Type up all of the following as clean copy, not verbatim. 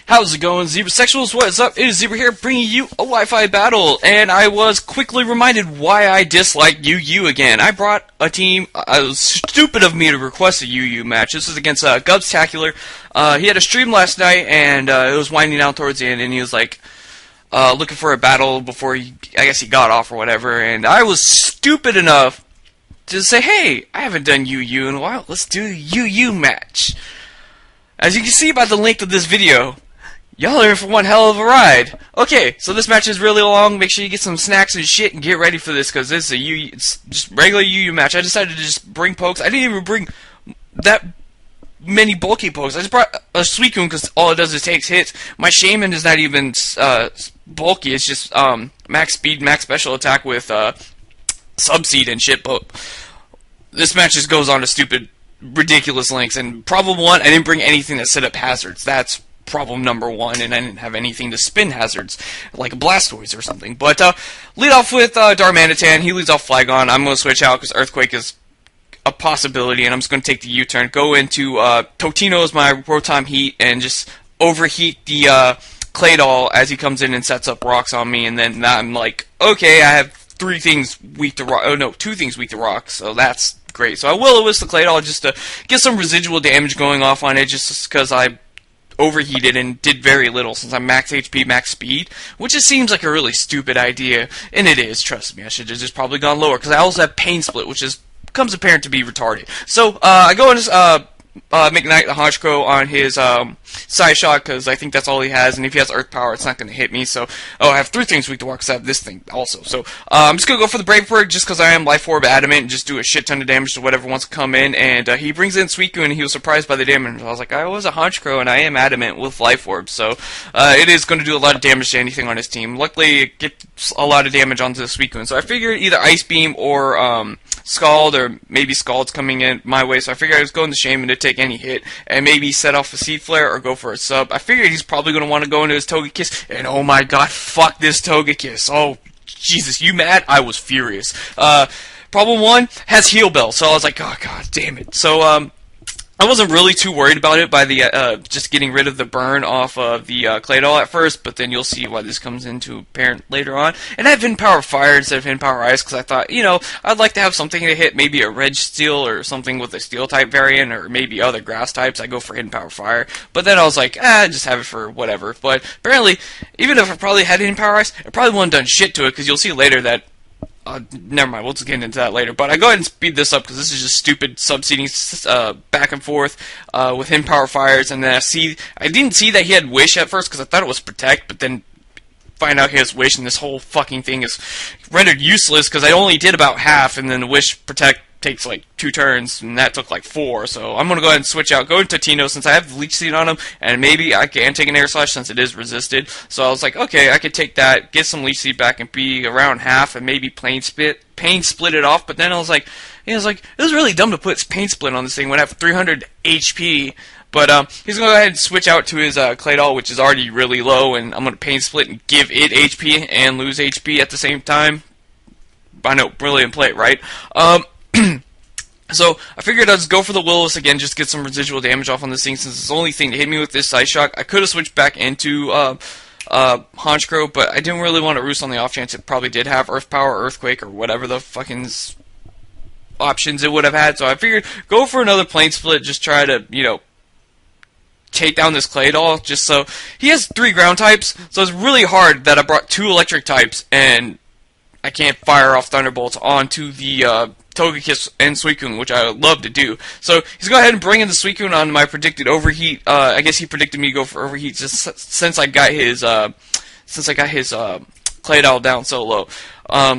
How's it going, Zebra Sexuals? What is up? It is Zebra here, bringing you a Wi-Fi battle, and I was quickly reminded why I dislike UU again. I brought a team. It was stupid of me to request a UU match. This was against Gubstacular. He had a stream last night, and it was winding down towards the end, and he was like looking for a battle before I guess he got off or whatever, and I was stupid enough to say, hey, I haven't done UU in a while. Let's do a UU match. As you can see by the length of this video, y'all are in for one hell of a ride. Okay, so this match is really long. Make sure you get some snacks and shit and get ready for this, because this is a UU, it's just regular UU match. I decided to just bring pokes. I didn't even bring that many bulky pokes. I just brought a Suicune because all it does is takes hits. My Shaman is not even bulky. It's just max speed, max special attack with Subseed and shit. But this match just goes on to stupid, ridiculous lengths. And problem one, I didn't bring anything that set up hazards. That's problem number one, and I didn't have anything to spin hazards, like a Blastoise or something. But lead off with Darmanitan. He leads off Flygon. I'm going to switch out because Earthquake is a possibility, and I'm just going to take the U-turn. Go into Totino as my Rotom Heat, and just overheat the Claydol as he comes in and sets up rocks on me, and then I'm like, okay, I have two things weak to rock, so that's great. So I Will-O-Wisp the Claydol just to get some residual damage going off on it, just because I overheated and did very little since I'm max HP, max speed, which just seems like a really stupid idea, and it is, trust me. I should have just probably gone lower, because I also have Pain Split, which becomes apparent to be retarded. So, I go into McKnight the Honchkrow on his Side Shot, because I think that's all he has, and if he has Earth Power, it's not going to hit me. So, I have 3 things weak to rock, because I have this thing also. So, I'm just going to go for the Brave Bird, just because I am Life Orb Adamant, and just do a shit ton of damage to whatever wants to come in, and he brings in Suicune, and he was surprised by the damage. I was like, I was a Honchkrow, and I am Adamant with Life Orb, so it is going to do a lot of damage to anything on his team. Luckily, it gets a lot of damage onto the Suicune, so I figured either Ice Beam or Scald, or maybe Scald's coming in my way, so I figured I was going to Shaman to take any hit, and maybe set off a Seed Flare or go for a sub. I figured he's probably going to want to go into his Togekiss, and oh my god, fuck this Togekiss. Oh, Jesus, you mad? I was furious. Problem one has Heal Bell, so I was like, oh god damn it. So, I wasn't really too worried about it by the just getting rid of the burn off of the Claydol at first, but then you'll see why this comes into apparent later on. And I have Hidden Power Fire instead of Hidden Power Ice, because I thought, you know, I'd like to have something to hit, maybe a Registeel or something with a Steel type variant, or maybe other grass types. I go for Hidden Power Fire, but then I was like, just have it for whatever. But apparently, even if I probably had Hidden Power Ice, I probably wouldn't have done shit to it, because you'll see later that never mind, we'll just get into that later. But I go ahead and speed this up because this is just stupid subseeding back and forth with him Power Fires, and then I didn't see that he had Wish at first because I thought it was Protect, but then find out he has Wish, and this whole fucking thing is rendered useless because I only did about half, and then the Wish Protect takes like 2 turns, and that took like 4, so I'm going to go ahead and switch out, go into Tino since I have Leech Seed on him, and maybe I can take an Air Slash since it is resisted, so I was like, okay, I could take that, get some Leech Seed back and be around half, and maybe Pain Split it off, but then I was like, it was really dumb to put Pain Split on this thing when I have 300 HP, but he's going to go ahead and switch out to his Claydol, which is already really low, and I'm going to Pain Split and give it HP and lose HP at the same time. I know, brilliant play, right? So, I figured I'd just go for the Will-O-Wisp again, just get some residual damage off on this thing, since it's the only thing to hit me with this Side Shock. I could have switched back into Honchkrow, but I didn't really want to roost on the off chance it probably did have Earth Power, Earthquake, or whatever the fucking options it would have had. So I figured, go for another Plane Split, just try to, you know, take down this Claydol, just so... He has 3 ground types, so it's really hard that I brought 2 electric types, and I can't fire off Thunderbolts onto the Togekiss and Suicune, which I would love to do. So he's going to go ahead and bring in the Suicune on my predicted Overheat. I guess he predicted me to go for Overheat just since I got his Claydol down so low.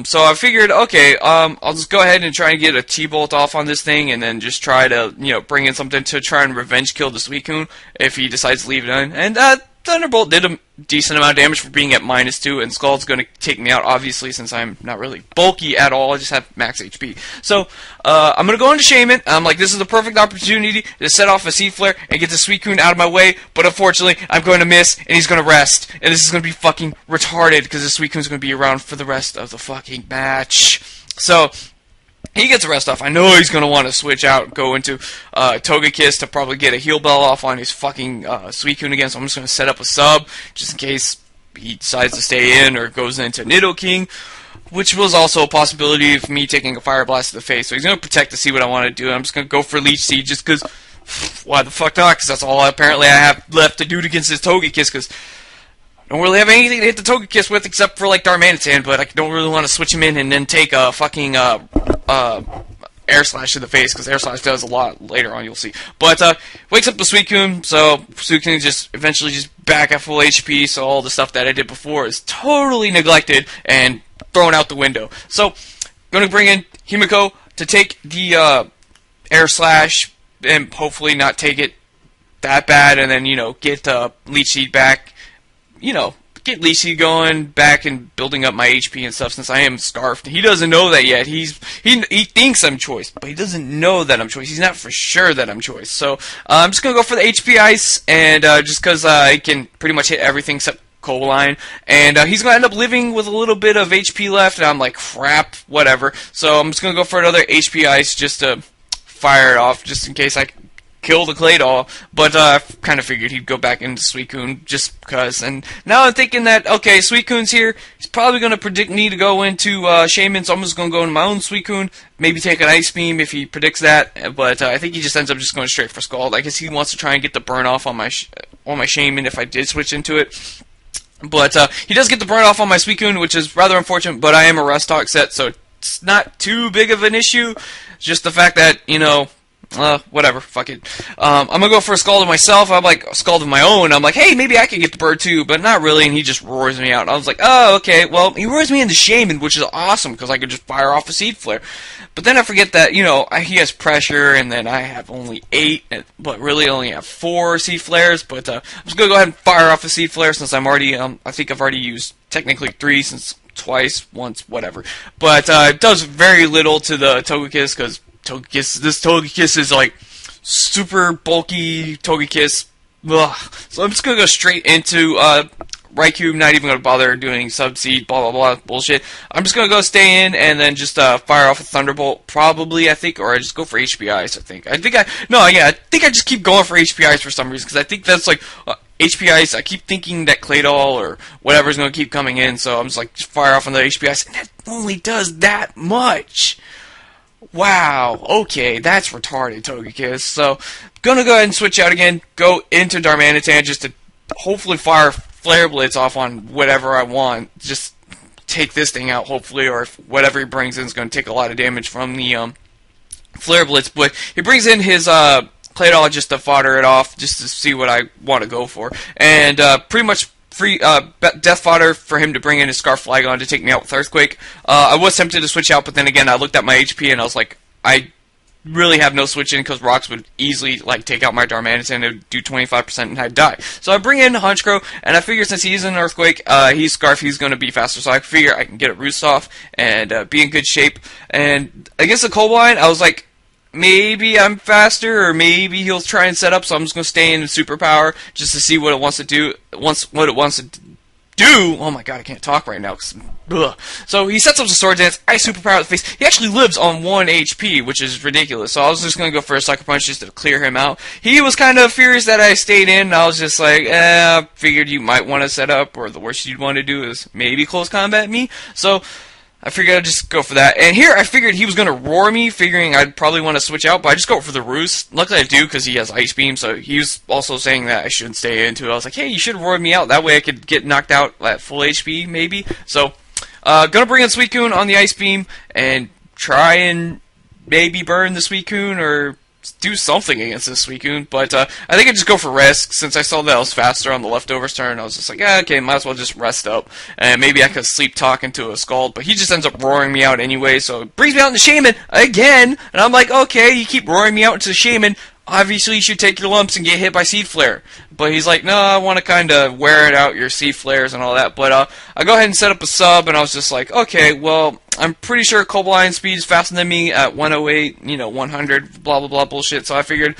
So I figured, okay, I'll just go ahead and try and get a T-Bolt off on this thing, and then just try to, you know, bring in something to try and revenge kill the Suicune if he decides to leave it in. And Thunderbolt did a decent amount of damage for being at -2, and Scald's going to take me out, obviously, since I'm not really bulky at all. I just have max HP. So, I'm going to go into Shaman. I'm like, this is the perfect opportunity to set off a Seed Flare and get the Suicune out of my way, but unfortunately, I'm going to miss, and he's going to rest. And this is going to be fucking retarded, because the Suicune's going to be around for the rest of the fucking match. So, He gets a rest off. I know he's going to want to switch out, go into Togekiss to probably get a heal bell off on his fucking Suicune again, so I'm just going to set up a sub, just in case he decides to stay in or goes into Nidoking, which was also a possibility of me taking a Fire Blast to the face. So he's going to protect to see what I want to do. I'm just going to go for Leech Seed just because, why the fuck not? Because that's all apparently I have left to do against this Togekiss, because I don't really have anything to hit the Togekiss with except for like Darmanitan, but I don't really want to switch him in and then take a fucking Air Slash to the face, because Air Slash does a lot later on, you'll see. But wakes up the Suicune, so Suicune just eventually just back at full HP, so all the stuff that I did before is totally neglected and thrown out the window. So, gonna bring in Himiko to take the Air Slash and hopefully not take it that bad, and then, you know, get Leech Seed back, you know, get Leech Seed going back and building up my HP and stuff, since I am scarfed. He doesn't know that yet. He thinks I'm choice, but he doesn't know that I'm choice. He's not for sure that I'm choice. So I'm just gonna go for the HP Ice, and just because I can pretty much hit everything except Cobaline, and he's gonna end up living with a little bit of HP left, and I'm like, crap, whatever. So I'm just gonna go for another HP Ice just to fire it off, just in case I kill the Claydol, but I kind of figured he'd go back into Suicune just because. And now I'm thinking that, okay, Suicune's here, he's probably going to predict me to go into Shaman, so I'm just going to go into my own Suicune, maybe take an Ice Beam if he predicts that, but I think he just ends up just going straight for Scald. I guess he wants to try and get the burn off on my Shaman if I did switch into it. But he does get the burn off on my Suicune, which is rather unfortunate, but I am a Rust Talk set, so it's not too big of an issue. Just the fact that, you know, whatever, fuck it. I'm gonna go for a Scald of myself. I'm like, a Scald of my own. I'm like, hey, maybe I can get the bird too, but not really, and he just roars me out. I was like, oh, okay, well, he roars me into Shaman, which is awesome, because I could just fire off a Seed Flare. But then I forget that, you know, he has pressure, and then I have only 8, but really only have 4 Seed Flares, but I'm just gonna go ahead and fire off a Seed Flare, since I'm already, I think I've already used technically 3, since twice, once, whatever. But it does very little to the Togekiss, because this Togekiss is like super bulky Togekiss. Ugh. So I'm just gonna go straight into Raikou, not even gonna bother doing Subseed, blah blah blah bullshit. I'm just gonna go stay in and then just fire off a Thunderbolt, probably, I think, or I just go for HP Ice, I think. I think I just keep going for HP Ice for some reason, because I think that's like HP Ice. I keep thinking that Claydol or whatever is gonna keep coming in, so I'm just like, just fire off on the HP Ice, and that only does that much. Wow, okay, that's retarded, Togekiss. So, gonna go ahead and switch out again, go into Darmanitan just to hopefully fire Flare Blitz off on whatever I want. Just take this thing out, hopefully, or if whatever he brings in is going to take a lot of damage from the Flare Blitz. But he brings in his Claydol just to fodder it off, just to see what I want to go for. And pretty much free death fodder for him to bring in his Scarf Flygon to take me out with Earthquake. I was tempted to switch out, but then again, I looked at my HP and I was like, I really have no switch in, because Rocks would easily like take out my Darmanitan and do 25% and I'd die. So I bring in Honchkrow, and I figure since he's an Earthquake, he's Scarf, he's going to be faster, so I figure I can get a Roost off and be in good shape. And against the Cobaline, I was like, maybe I'm faster, or maybe he'll try and set up, so I'm just going to stay in Superpower just to see what it wants to do. Oh my god, I can't talk right now. So he sets up the Sword Dance, I Superpower the face. He actually lives on 1 HP, which is ridiculous. So I was just going to go for a Sucker Punch just to clear him out. He was kind of furious that I stayed in, and I was just like, figured you might want to set up, or the worst you'd want to do is maybe close combat me. So I figured I'd just go for that. And here I figured he was going to roar me, figuring I'd probably want to switch out, but I just go for the Roost. Luckily I do, because he has Ice Beam, so he was also saying that I shouldn't stay into it. I was like, hey, you should have roared me out. That way I could get knocked out at full HP, maybe. So, gonna bring in Suicune on the Ice Beam, and try and maybe burn the Suicune, or do something against this Suicune, but I think I just go for rest, since I saw that I was faster on the leftovers turn. I was just like, yeah, okay, might as well just rest up, and maybe I could sleep talk into a Scald, but he just ends up roaring me out anyway, so it brings me out into Shaman again, and I'm like, okay, you keep roaring me out into Shaman, obviously you should take your lumps and get hit by Seed Flare. But he's like, no, I want to kind of wear it out, your Seed Flares and all that. But I go ahead and set up a sub, and I was just like, okay, well, I'm pretty sure Cobaline speed is faster than me at 108, 100, blah, blah, blah bullshit. So I figured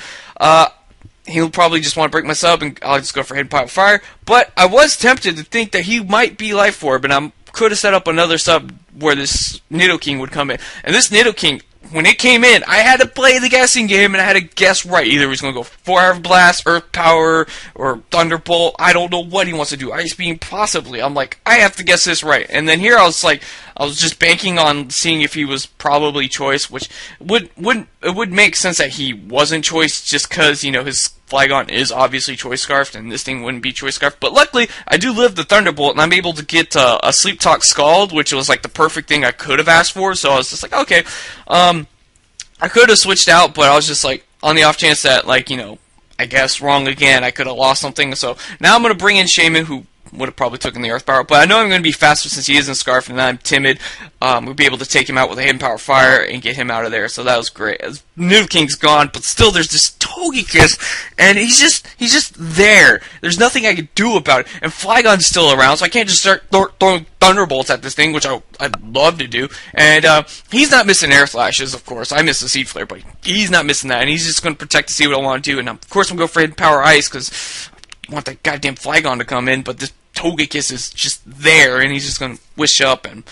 he'll probably just want to break my sub, and I'll just go for Hidden Pile Fire. But I was tempted to think that he might be Life Orb, and I could have set up another sub where this Nidoking would come in. And this Nidoking when it came in, I had to play the guessing game, and I had to guess right. Either he was going to go 4-hour blast, earth power, or thunderbolt. I don't know what he wants to do. Ice beam, possibly. I'm like, I have to guess this right. And then here I was just banking on seeing if he was probably choice, which would make sense that he wasn't choice, just because, you know, his Flygon is obviously choice scarfed, and this thing wouldn't be choice scarfed. But luckily, I do live the Thunderbolt, and I'm able to get a Sleep Talk Scald, which was like the perfect thing I could have asked for. So I was just like, okay, I could have switched out, but I was just like, on the off chance that, like, you know, I guess wrong again, I could have lost something. So now I'm going to bring in Shaman, who would have probably taken the Earth Power, but I know I'm going to be faster since he isn't Scarf and I'm timid. We'll be able to take him out with a Hidden Power Fire and get him out of there, so that was great. Noodle King's gone, but still there's this Togekiss, and he's just there. There's nothing I can do about it, and Flygon's still around, so I can't just start throwing Thunderbolts at this thing, which I'd love to do. And he's not missing Air Slashes, of course. I miss the Seed Flare, but he's not missing that, and he's just going to protect to see what I want to do, and of course I'm going to go for Hidden Power Ice, because I want that goddamn Flygon to come in, but this Togekiss is just there, and he's just going to wish up, and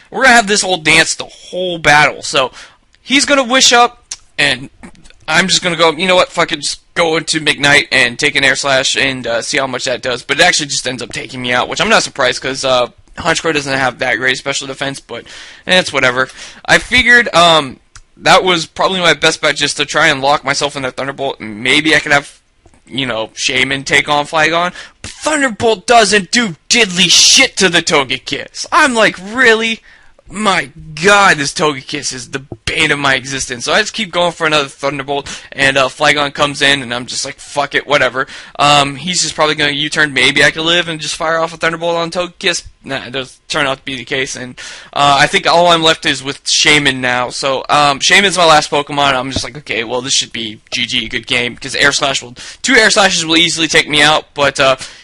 we're going to have this whole dance the whole battle. So he's going to wish up, and I'm just going to go, you know what, fuck it, just go into McKnight and take an Air Slash and see how much that does. But it actually just ends up taking me out, which I'm not surprised, because Honchkrow doesn't have that great special defense, but it's whatever. I figured that was probably my best bet, just to try and lock myself in that Thunderbolt, and maybe I could have, you know, Shaman take on Flygon, but Thunderbolt doesn't do diddly shit to the Togekiss. I'm like, really? My god, this Togekiss is the bane of my existence. So I just keep going for another Thunderbolt, and Flygon comes in, and I'm just like, fuck it, whatever. He's just probably going to U-turn, maybe I could live, and just fire off a Thunderbolt on Togekiss. Nah, it doesn't turn out to be the case, and I think all I'm left is with Shaman now. So Shaman's my last Pokemon. I'm just like, okay, well, this should be GG, good game, because two Air Slashes will easily take me out, but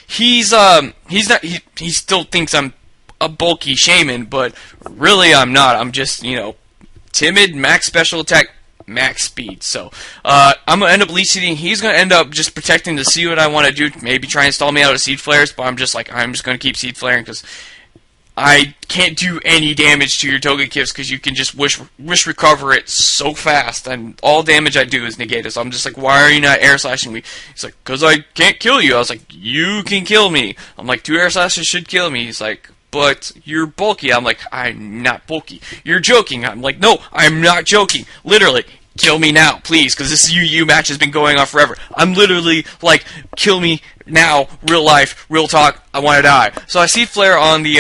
he still thinks I'm a bulky Shaman, but really I'm not. I'm just, you know, timid, max special attack, max speed. So I'm going to end up Leech Seeding. He's going to end up just protecting to see what I want to do, maybe try and stall me out of Seed Flares, but I'm just going to keep Seed Flaring, because I can't do any damage to your Togekiss, because you can just wish recover it so fast, and all damage I do is negated. So I'm just like, why are you not Air Slashing me? He's like, because I can't kill you. I was like, you can kill me. I'm like, 2 Air Slashes should kill me. He's like, but you're bulky. I'm like, I'm not bulky. You're joking. I'm like, no, I'm not joking. Literally, kill me now, please, because this UU match has been going on forever. I'm literally like, kill me now, real life, real talk, I want to die. So I Seed Flare on the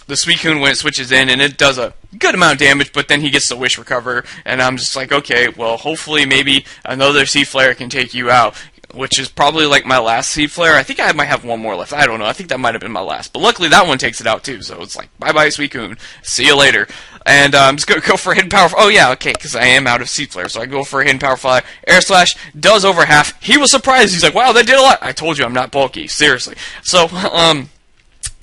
Suicune when it switches in, and it does a good amount of damage, but then he gets the Wish Recover, and I'm just like, okay, well, hopefully maybe another Seed Flare can take you out, which is probably like my last Seed Flare. I think I might have one more left. I don't know. I think that might have been my last. But luckily that one takes it out too, so it's like, bye-bye, Suicune. See you later. And I'm just going to go for a Hidden Power. Oh, yeah, okay, because I am out of Seed Flare, so I go for a Hidden Power Fly. Air Slash does over half. He was surprised. He's like, wow, that did a lot. I told you I'm not bulky. Seriously. So,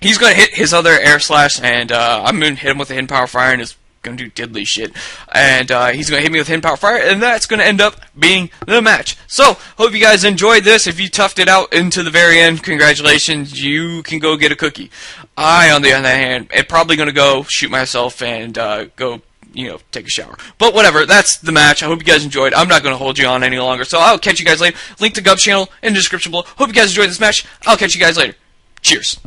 he's going to hit his other Air Slash, and I'm going to hit him with a Hidden Power Fire, and his going to do diddly shit, and he's going to hit me with Hidden Power Fire, and that's going to end up being the match. So, hope you guys enjoyed this. If you toughed it out into the very end, congratulations, you can go get a cookie. I, on the other hand, am probably going to go shoot myself and go, you know, take a shower. But whatever, that's the match. I hope you guys enjoyed. I'm not going to hold you on any longer, so I'll catch you guys later. Link to Gub's channel in the description below. Hope you guys enjoyed this match. I'll catch you guys later. Cheers.